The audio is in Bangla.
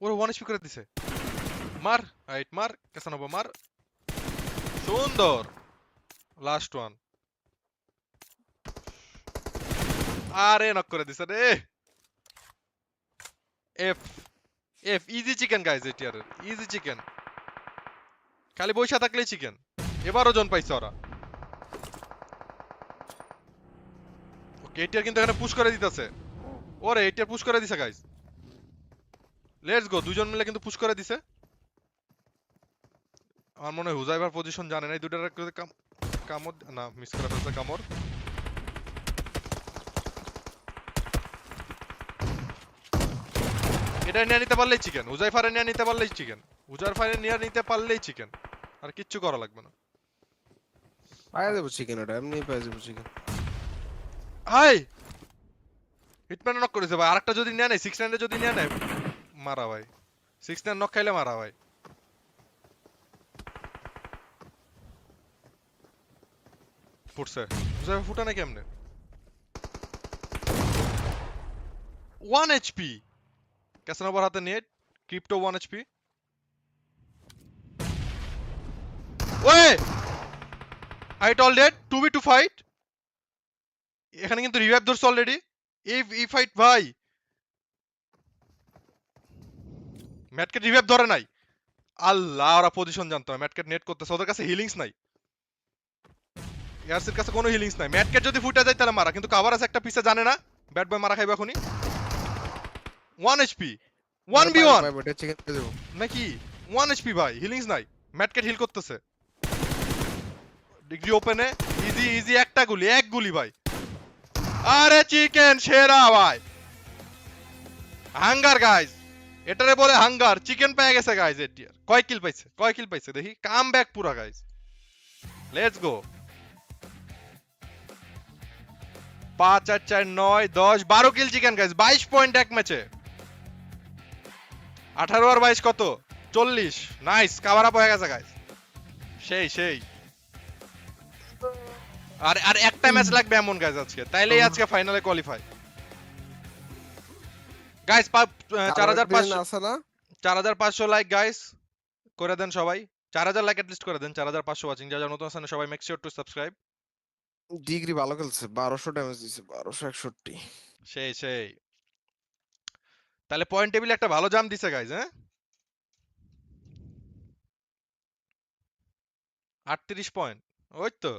ওরে 1 HP করে দিছে। মার, রাইট মার, ক্যাসানোভা মার। সুন্দর। Last one. আরে নক করে দিছে রে। F F easy chicken guys ATR easy chicken. খালি বইসা থাকলেই চিকেন। এবারও জন পাইছে ওরা। ওকে এটিআর কিন্তু এখানে পুশ করে দিতেছে। ওরে এটিআর পুশ করে দিছে গাইজ। লেটস গো, দুজন মিলে কিন্তু পুশ করে দিছে। আমার মনে হয় হুজাইবার পজিশন জানে না, এই দুটার কামড় না মিস করে ফেলছে কামড়। এটা নিয়ে নিতে পারলেই চিকেন, হুজাইফারে নিয়ে নিতে পারলেই চিকেন, হুজাইফারে নিয়ে নিতে পারলেই চিকেন, আর কিচ্ছু করা লাগবে না। পায়ে দেবো চিকেন, ওটা এমনি পায়ে দেবো চিকেন। হাই হিটম্যান নক করেছে ভাই, আরেকটা যদি নিয়ে নেয় 6-9 যদি নিয়ে নেয় মারা ভাই। 6-9 নক খাইলে মারা ভাই। ফুটছে হুজাইফা ফুটা না কেমনে? 1 HP ক্যাসানোভার হাতে নিয়ে crypto 1 HP। Way fight all dead 2v2 fight. এখানে কিন্তু রিভাইভ ধরছে অলরেডি। এই ফাইট ভাই ম্যাটকেট রিভাইভ ধরে নাই। আল্লাহ ওরা পজিশন জানতো না, ম্যাটকেট নেট করতেছে, ওদের কাছে হিলিংস নাই। ইয়ার্সের কাছে কোনো হিলিংস নাই, ম্যাটকেট যদি ফুটে যায় তাহলে মারা, কিন্তু কাভার আছে একটা পিছে জানে না। ব্যাট বয় মারা খাইবে এখনই। 1 HP আর পাইবো 1v1 পাইবো, এটা চিকেন দিয়ে দেবো। নাকি 1 HP ভাই, হিলিংস নাই। ম্যাটকেট হিল করতেছে ডিগ্রি ওপেনে। ইজি ইজি একটা গুলি, এক গুলি ভাই। আরে চিকেন সেরা ভাই। হাঙ্গার গাইজ, এটারে বলে হাঙ্গার। চিকেন পেয়ে গেছে গাইজ। এটিয়ার কয় কিল পাইছে, কয় কিল পাইছে দেখি। কাম ব্যাক পুরা guys. Let's go. 5 8 4 9 10 12 kill chicken guys. 22 point এক ম্যাচে। 18 আর 22 কত? 40। নাইস, কভার আপ হয়ে গেছে গাইজ। সেই সেই। আর আর একটা ম্যাচ লাগবে এমন গাইজ আজকে, তাইলেই আজকে ফাইনালে কোয়ালিফাই। গাইজ 4500 আছে না? 4500 লাইক গাইজ করে দেন সবাই। 4000 লাইক লিস্ট করে দেন। 4500 ওয়াচিং। যারা যারা নতুন আছেন সবাই make sure to subscribe. Degree ভালো খেলছে, 1200 ড্যামেজ দিছে, 1261। সেই সেই। তাহলে পয়েন্ট টেবিলে একটা ভালো জাম্প দিছে গাইজ। হ্যাঁ 38 পয়েন্ট, ওই তো।